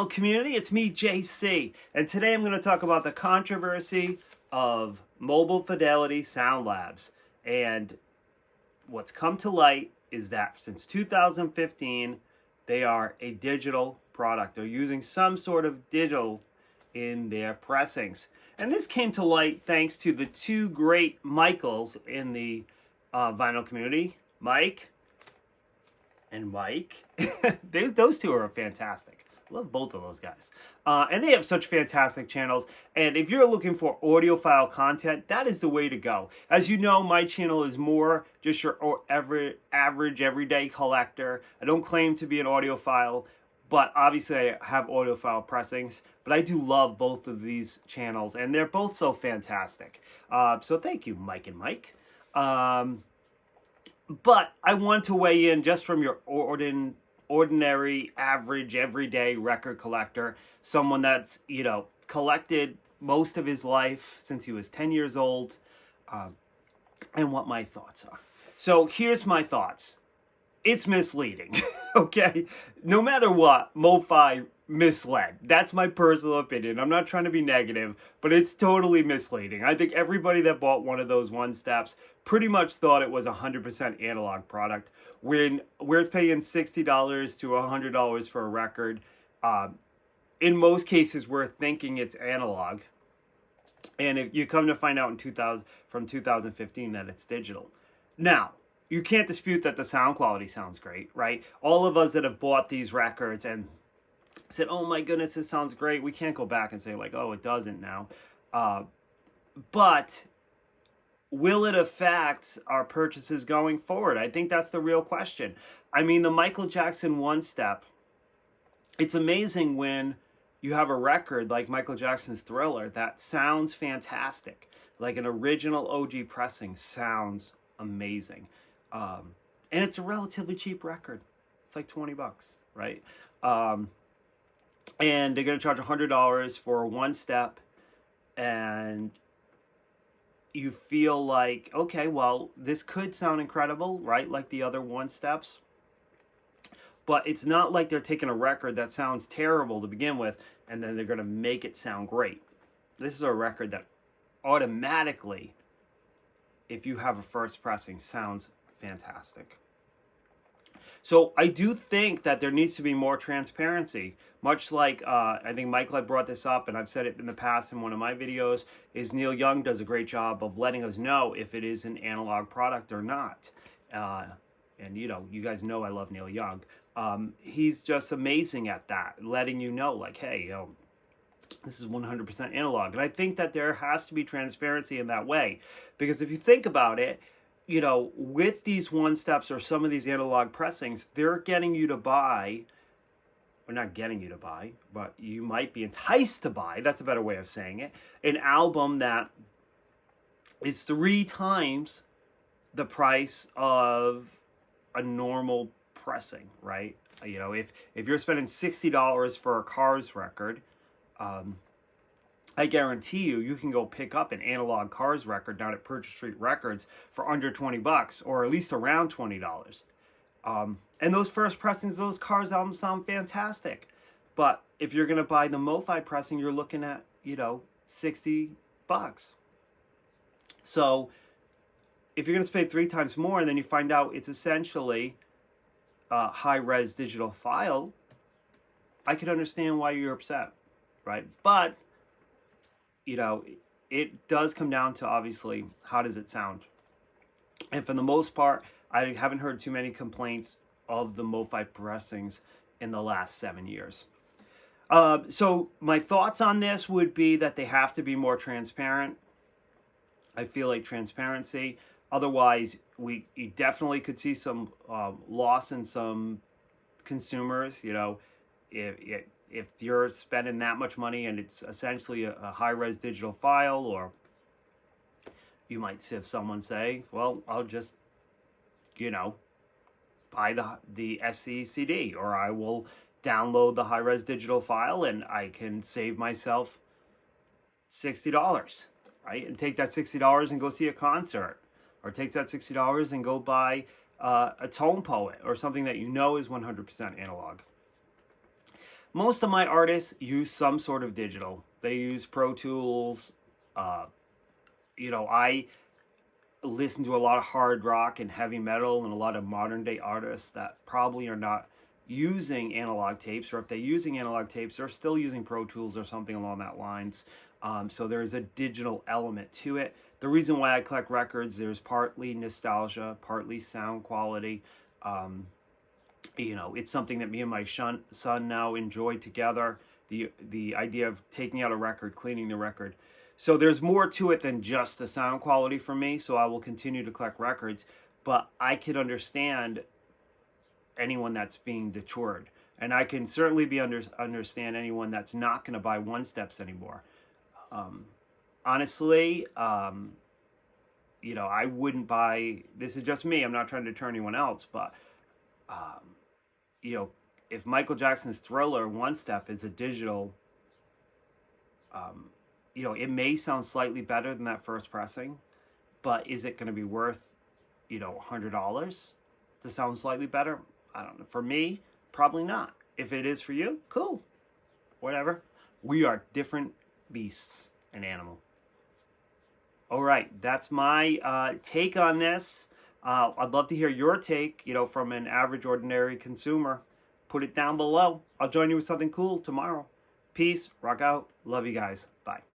vinyl community. It's me, JC, and today I'm going to talk about the controversy of mobile Fidelity sound labs. And what's come to light is that since 2015, they are a digital product. They're using some sort of digital in their pressings. And this came to light thanks to the two great Michaels in the vinyl community, Mike and Mike. Those two are fantastic. Love both of those guys. And they have such fantastic channels. And if you're looking for audiophile content, that is the way to go. As you know, my channel is more just your average, everyday collector. I don't claim to be an audiophile, but obviously I have audiophile pressings. But I do love both of these channels, and they're both so fantastic. So thank you, Mike and Mike. But I want to weigh in just from your ordinary, average, everyday record collector, someone that's, collected most of his life since he was 10 years old, and what my thoughts are. So here's my thoughts. It's misleading, okay? No matter what, MOFI misled. That's my personal opinion. I'm not trying to be negative, but it's totally misleading. I think everybody that bought one of those one steps pretty much thought it was a 100% analog product. When we're paying $60 to $100 for a record, in most cases we're thinking it's analog. And if you come to find out from 2015 that it's digital. Now, you can't dispute that the sound quality sounds great, right? All of us that have bought these records and said, oh my goodness, this sounds great. We can't go back and say like, oh, it doesn't now. But will it affect our purchases going forward? I think that's the real question. I mean, the Michael Jackson one step, it's amazing when you have a record like Michael Jackson's Thriller that sounds fantastic. Like an original OG pressing sounds amazing. And it's a relatively cheap record. It's like $20, right? And they're going to charge $100 for one step, and you feel like, okay, well, this could sound incredible, right? Like the other one steps. But it's not like they're taking a record that sounds terrible to begin with, and then they're going to make it sound great. This is a record that automatically, if you have a first pressing, sounds fantastic. So I do think that there needs to be more transparency, much like I think Michael had brought this up, and I've said it in the past in one of my videos, is Neil Young does a great job of letting us know if it is an analog product or not. And you guys know I love Neil Young. He's just amazing at that, letting you know, like, hey, this is 100% analog. And I think that there has to be transparency in that way, because if you think about it, with these one steps or some of these analog pressings, they're getting you to buy, or not getting you to buy, but you might be enticed to buy, that's a better way of saying it, an album that is 3 times the price of a normal pressing, right? If you're spending $60 for a Cars record, I guarantee you can go pick up an analog Cars record down at Purchase Street Records for under $20, or at least around $20. And those first pressings, those Cars albums sound fantastic. But if you're going to buy the MOFI pressing, you're looking at, $60. So if you're going to pay 3 times more and then you find out it's essentially a high-res digital file, I could understand why you're upset, right? But it does come down to, obviously, how does it sound? And for the most part, I haven't heard too many complaints of the MOFI pressings in the last 7 years. So my thoughts on this would be that they have to be more transparent. I feel like transparency. Otherwise, you definitely could see some loss in some consumers. If you're spending that much money and it's essentially a high-res digital file, or you might have someone say, well, I'll just, buy the SC CD, or I will download the high-res digital file and I can save myself $60, right? And take that $60 and go see a concert, or take that $60 and go buy a Tone Poet or something that is 100% analog. Most of my artists use some sort of digital. They use Pro Tools. Uh, I listen to a lot of hard rock and heavy metal and a lot of modern day artists that probably are not using analog tapes, or if they're using analog tapes, they're still using Pro Tools or something along that lines. So there's a digital element to it. The reason why I collect records, there's partly nostalgia, partly sound quality. Um, it's something that me and my son now enjoy together. The idea of taking out a record, cleaning the record. So there's more to it than just the sound quality for me. So I will continue to collect records, but I could understand anyone that's being detoured, and I can certainly understand anyone that's not going to buy one steps anymore. Um, Honestly, I wouldn't buy. This is just me. I'm not trying to deter anyone else, but um, you know, if Michael Jackson's Thriller one step is a digital, um, it may sound slightly better than that first pressing, but is it going to be worth, $100 to sound slightly better? I don't know. For me, probably not. If it is for you, cool. Whatever. We are different beasts, an animal. All right, that's my take on this. I'd love to hear your take, from an average, ordinary consumer. Put it down below. I'll join you with something cool tomorrow. Peace, rock out, love you guys. Bye.